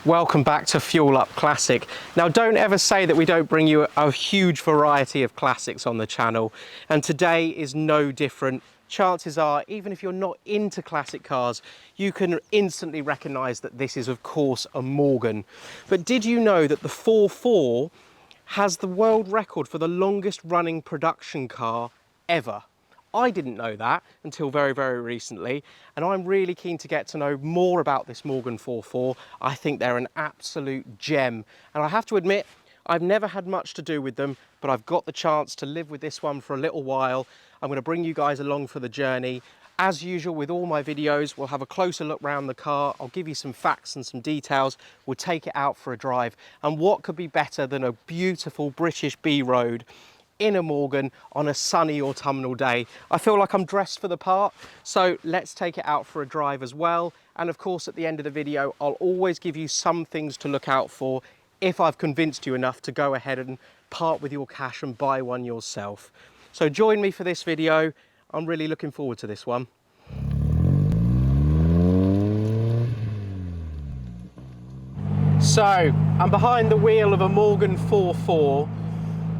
Welcome back to Fuel Up Classic. Now, don't ever say that we don't bring you a huge variety of classics on the channel, and today is no different. Chances are, even if you're not into classic cars, you can instantly recognise that this is, of course, a Morgan. But did you know that the 4.4 has the world record for the longest running production car ever? I didn't know that until very, very recently, and I'm really keen to get to know more about this Morgan 4.4. I think they're an absolute gem, and I have to admit, I've never had much to do with them, but I've got the chance to live with this one for a little while. I'm going to bring you guys along for the journey. As usual with all my videos, we'll have a closer look around the car. I'll give you some facts and some details. We'll take it out for a drive, and what could be better than a beautiful British B road in a Morgan on a sunny autumnal day. I feel like I'm dressed for the part, so let's take it out for a drive as well. And of course, at the end of the video, I'll always give you some things to look out for if I've convinced you enough to go ahead and part with your cash and buy one yourself. So join me for this video. I'm really looking forward to this one. So I'm behind the wheel of a Morgan 4.4.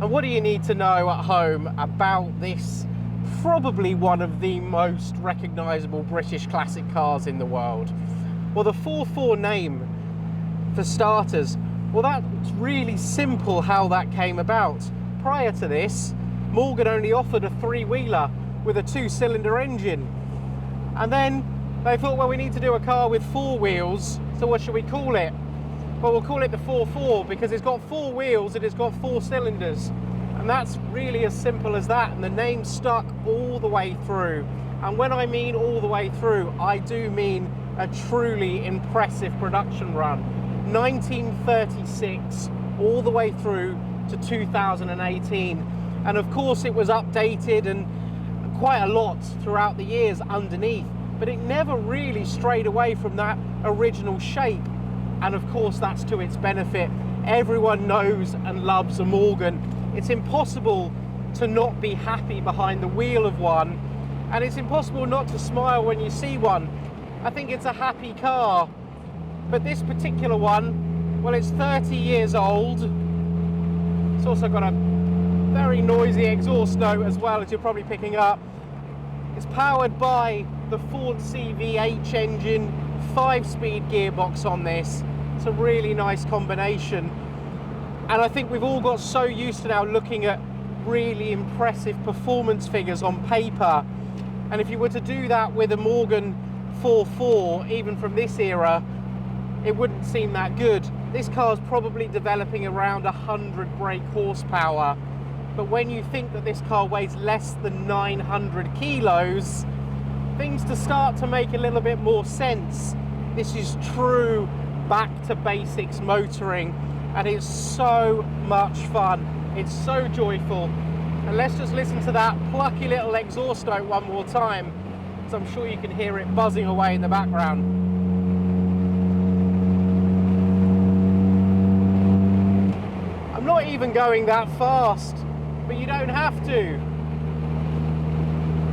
And what do you need to know at home about this, probably one of the most recognisable British classic cars in the world? Well, the 4.4 name, for starters, well, that's really simple how that came about. Prior to this, Morgan only offered a three-wheeler with a two-cylinder engine. And then they thought, well, we need to do a car with four wheels, so what should we call it? Well, we'll call it the 4.4 because it's got four wheels and it's got four cylinders. And that's really as simple as that. And the name stuck all the way through. And when I mean all the way through, I do mean a truly impressive production run. 1936 all the way through to 2018. And of course it was updated and quite a lot throughout the years underneath, but it never really strayed away from that original shape. And of course that's to its benefit. Everyone knows and loves a Morgan. It's impossible to not be happy behind the wheel of one, and it's impossible not to smile when you see one. I think it's a happy car. But this particular one, well, it's 30 years old. It's also got a very noisy exhaust note as well, as you're probably picking up. It's powered by the Ford CVH engine, 5-speed gearbox on this. It's a really nice combination. And I think we've all got so used to now looking at really impressive performance figures on paper. And if you were to do that with a Morgan 4.4, even from this era, it wouldn't seem that good. This car's probably developing around 100 brake horsepower. But when you think that this car weighs less than 900 kilos, things start to make a little bit more sense. This is true back to basics motoring, and it's so much fun. It's so joyful. And let's just listen to that plucky little exhaust note one more time, because I'm sure you can hear it buzzing away in the background. I'm not even going that fast, but you don't have to.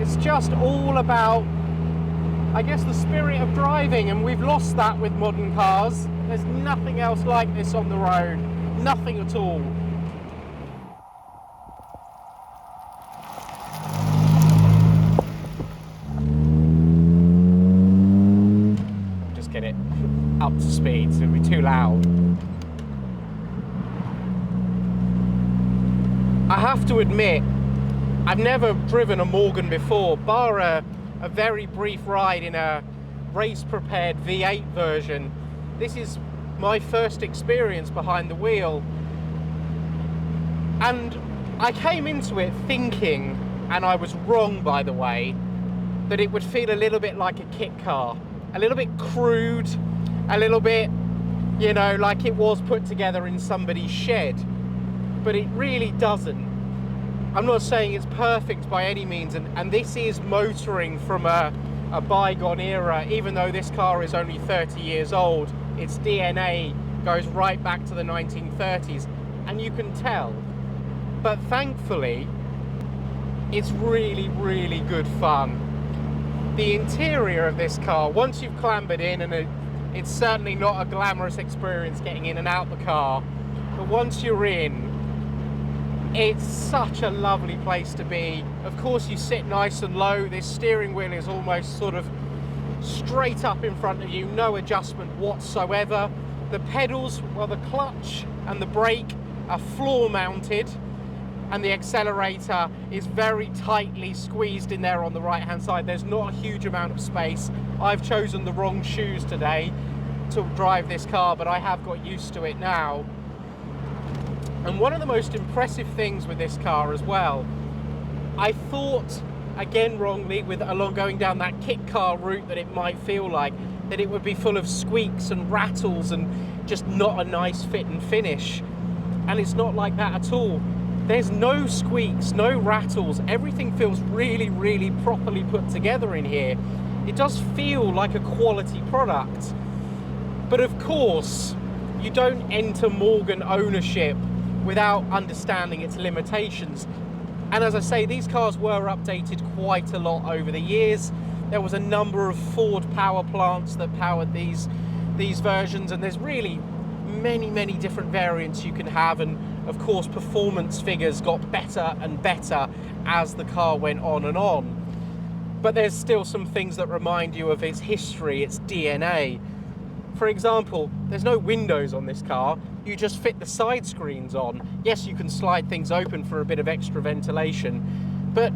It's just all about, I guess, the spirit of driving, and we've lost that with modern cars. There's nothing else like this on the road, nothing at all. Just get it up to speed, so it'll be too loud. I have to admit, I've never driven a Morgan before, bar a very brief ride in a race-prepared V8 version. This is my first experience behind the wheel. And I came into it thinking, and I was wrong by the way, that it would feel a little bit like a kit car. A little bit crude, a little bit, you know, like it was put together in somebody's shed. But it really doesn't. I'm not saying it's perfect by any means, and this is motoring from a bygone era. Even though this car is only 30 years old, its DNA goes right back to the 1930s, and you can tell. But thankfully, it's really, really good fun. The interior of this car, once you've clambered in, and It's certainly not a glamorous experience getting in and out the car, but once you're in, it's such a lovely place to be. Of course, you sit nice and low. This steering wheel is almost sort of straight up in front of you, no adjustment whatsoever. The pedals, well, the clutch and the brake are floor mounted, and the accelerator is very tightly squeezed in there on the right hand side. There's not a huge amount of space. I've chosen the wrong shoes today to drive this car, but I have got used to it now. And one of the most impressive things with this car as well, I thought, again wrongly, with along going down that kit car route, that it might feel like that it would be full of squeaks and rattles and just not a nice fit and finish. And it's not like that at all. There's no squeaks, no rattles. Everything feels really, really properly put together in here. It does feel like a quality product. But of course, you don't enter Morgan ownership without understanding its limitations. And as I say, these cars were updated quite a lot over the years. There was a number of Ford power plants that powered these versions, and there's really many different variants you can have, and of course performance figures got better and better as the car went on and on. But there's still some things that remind you of its history, its DNA. For example, there's no windows on this car. You just fit the side screens on. Yes, you can slide things open for a bit of extra ventilation, but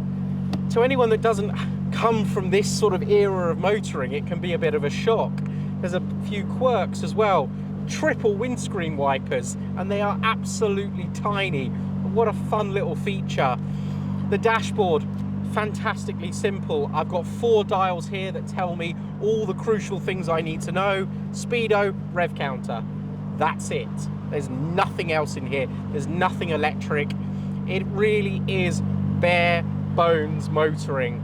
to anyone that doesn't come from this sort of era of motoring, it can be a bit of a shock. There's a few quirks as well. Triple windscreen wipers, and they are absolutely tiny. What a fun little feature. The dashboard, fantastically simple. I've got 4 dials here that tell me all the crucial things I need to know. Speedo, rev counter. That's it. There's nothing else in here. There's nothing electric. It really is bare bones motoring.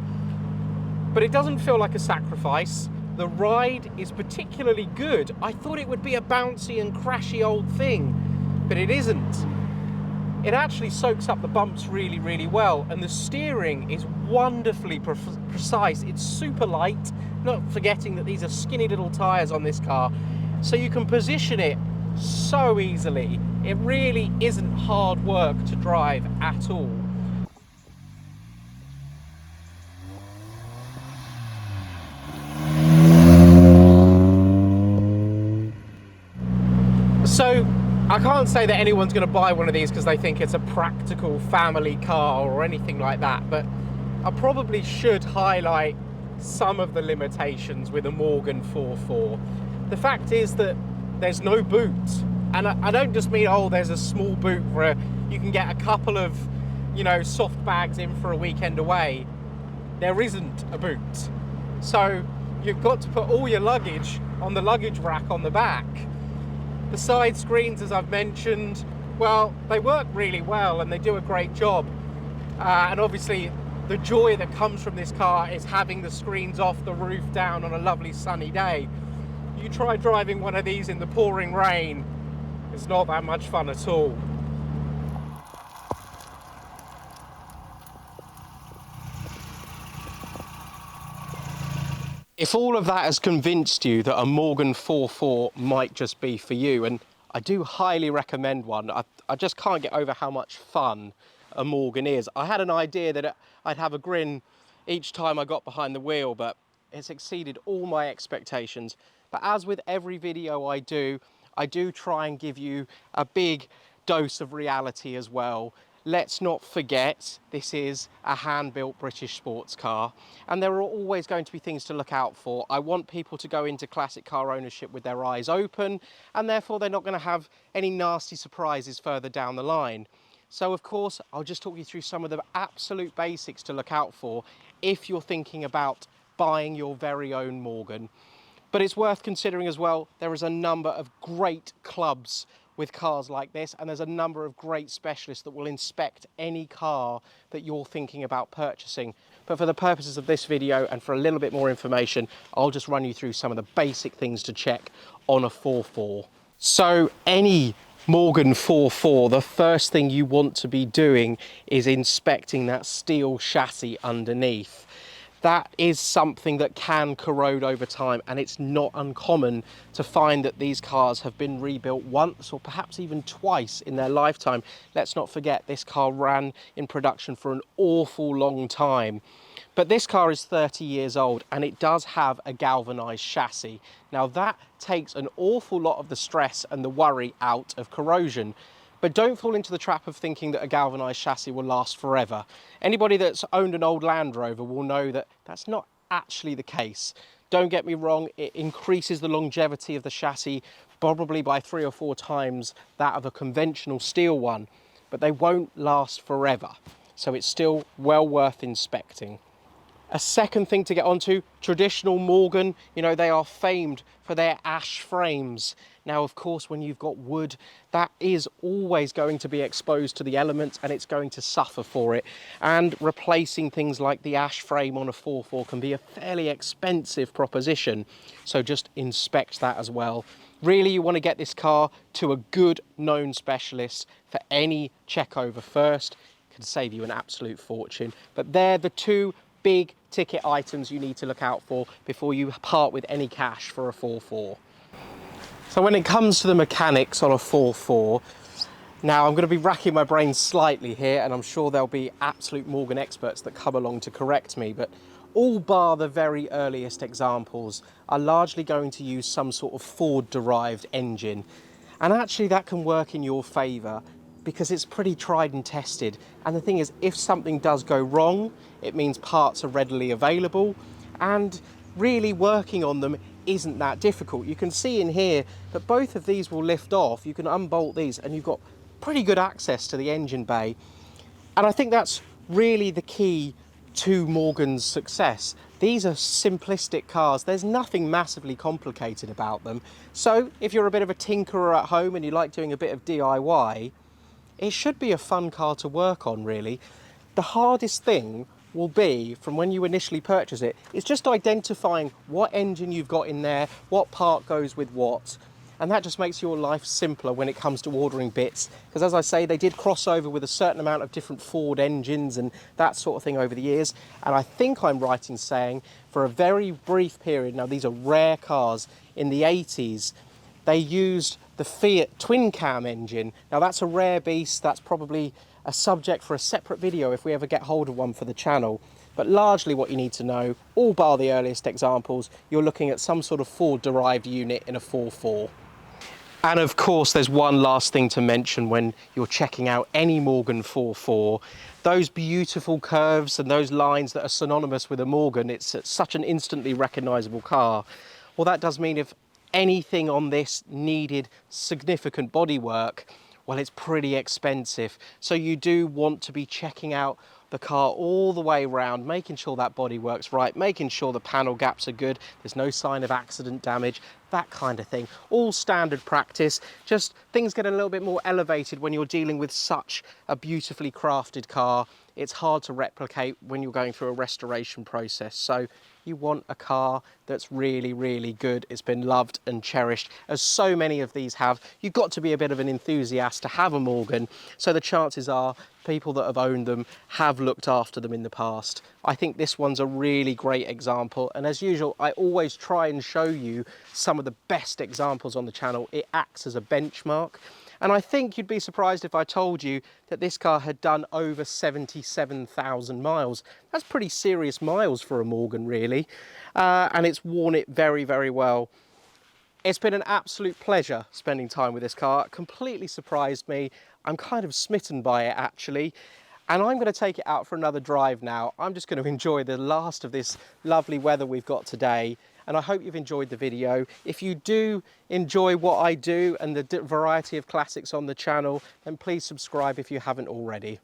But it doesn't feel like a sacrifice. The ride is particularly good. I thought it would be a bouncy and crashy old thing, but it isn't. It actually soaks up the bumps really, really well, and the steering is wonderfully precise. It's super light, not forgetting that these are skinny little tyres on this car, so you can position it so easily. It really isn't hard work to drive at all. So I can't say that anyone's going to buy one of these because they think it's a practical family car or anything like that, but I probably should highlight some of the limitations with a Morgan 4.4. The fact is that there's no boot, and I don't just mean, oh, there's a small boot where you can get a couple of, you know, soft bags in for a weekend away. There isn't a boot, so you've got to put all your luggage on the luggage rack on the back. The side screens, as I've mentioned, well, they work really well and they do a great job. And obviously the joy that comes from this car is having the screens off, the roof down on a lovely sunny day. You try driving one of these in the pouring rain, it's not that much fun at all. If all of that has convinced you that a Morgan 4.4 might just be for you, and I do highly recommend one, I just can't get over how much fun a Morgan is. I had an idea that I'd have a grin each time I got behind the wheel, but it's exceeded all my expectations. But as with every video I do try and give you a big dose of reality as well. Let's not forget, this is a hand-built British sports car, and there are always going to be things to look out for. I want people to go into classic car ownership with their eyes open, and therefore they're not going to have any nasty surprises further down the line. So of course, I'll just talk you through some of the absolute basics to look out for if you're thinking about buying your very own Morgan. But it's worth considering as well, there is a number of great clubs with cars like this, and there's a number of great specialists that will inspect any car that you're thinking about purchasing. But for the purposes of this video and for a little bit more information, I'll just run you through some of the basic things to check on a 4.4. So any Morgan 4.4, the first thing you want to be doing is inspecting that steel chassis underneath. that is something that can corrode over time, and it's not uncommon to find that these cars have been rebuilt once or perhaps even twice in their lifetime. Let's not forget, this car ran in production for an awful long time. But this car is 30 years old and it does have a galvanized chassis. Now that takes an awful lot of the stress and the worry out of corrosion. But don't fall into the trap of thinking that a galvanized chassis will last forever. Anybody that's owned an old Land Rover will know that that's not actually the case. Don't get me wrong, it increases the longevity of the chassis probably by 3 or 4 times that of a conventional steel one, but they won't last forever. So it's still well worth inspecting. A second thing to get onto, traditional Morgan, you know, they are famed for their ash frames. Now, of course, when you've got wood, that is always going to be exposed to the elements and it's going to suffer for it. And replacing things like the ash frame on a 4.4 can be a fairly expensive proposition. So just inspect that as well. Really, you want to get this car to a good known specialist for any check over first. It can save you an absolute fortune. But they're the two big ticket items you need to look out for before you part with any cash for a 4.4. So when it comes to the mechanics on a 4.4, now I'm going to be racking my brain slightly here, and I'm sure there'll be absolute Morgan experts that come along to correct me, but all bar the very earliest examples are largely going to use some sort of Ford-derived engine. And actually that can work in your favour because it's pretty tried and tested. And the thing is, if something does go wrong, it means parts are readily available, and really working on them isn't that difficult. You can see in here that both of these will lift off. You can unbolt these and you've got pretty good access to the engine bay. And I think that's really the key to Morgan's success. These are simplistic cars. There's nothing massively complicated about them. So if you're a bit of a tinkerer at home and you like doing a bit of DIY, it should be a fun car to work on, really. The hardest thing will be, from when you initially purchase it, is just identifying what engine you've got in there, what part goes with what. And that just makes your life simpler when it comes to ordering bits. Because as I say, they did cross over with a certain amount of different Ford engines and that sort of thing over the years. And I think I'm right in saying, for a very brief period, now these are rare cars, in the 80s, they used the Fiat twin cam engine. Now that's a rare beast. That's probably a subject for a separate video if we ever get hold of one for the channel. But largely what you need to know, all bar the earliest examples, you're looking at some sort of Ford-derived unit in a 4.4. And of course, there's one last thing to mention when you're checking out any Morgan 4.4. Those beautiful curves and those lines that are synonymous with a Morgan, it's such an instantly recognisable car. Well, that does mean if anything on this needed significant bodywork, well, it's pretty expensive. So you do want to be checking out the car all the way around, making sure that body works right, making sure the panel gaps are good, there's no sign of accident damage, that kind of thing. All standard practice, just things get a little bit more elevated when you're dealing with such a beautifully crafted car. It's hard to replicate when you're going through a restoration process. So you want a car that's really, really good. It's been loved and cherished, as so many of these have. You've got to be a bit of an enthusiast to have a Morgan, so the chances are people that have owned them have looked after them in the past. I think this one's a really great example, and as usual, I always try and show you some of the best examples on the channel. It acts as a benchmark. And I think you'd be surprised if I told you that this car had done over 77,000 miles. That's pretty serious miles for a Morgan, really. And it's worn it very, very well. It's been an absolute pleasure spending time with this car. It completely surprised me. I'm kind of smitten by it, actually. And I'm going to take it out for another drive now. I'm just going to enjoy the last of this lovely weather we've got today. And I hope you've enjoyed the video. If you do enjoy what I do and the variety of classics on the channel, then please subscribe if you haven't already.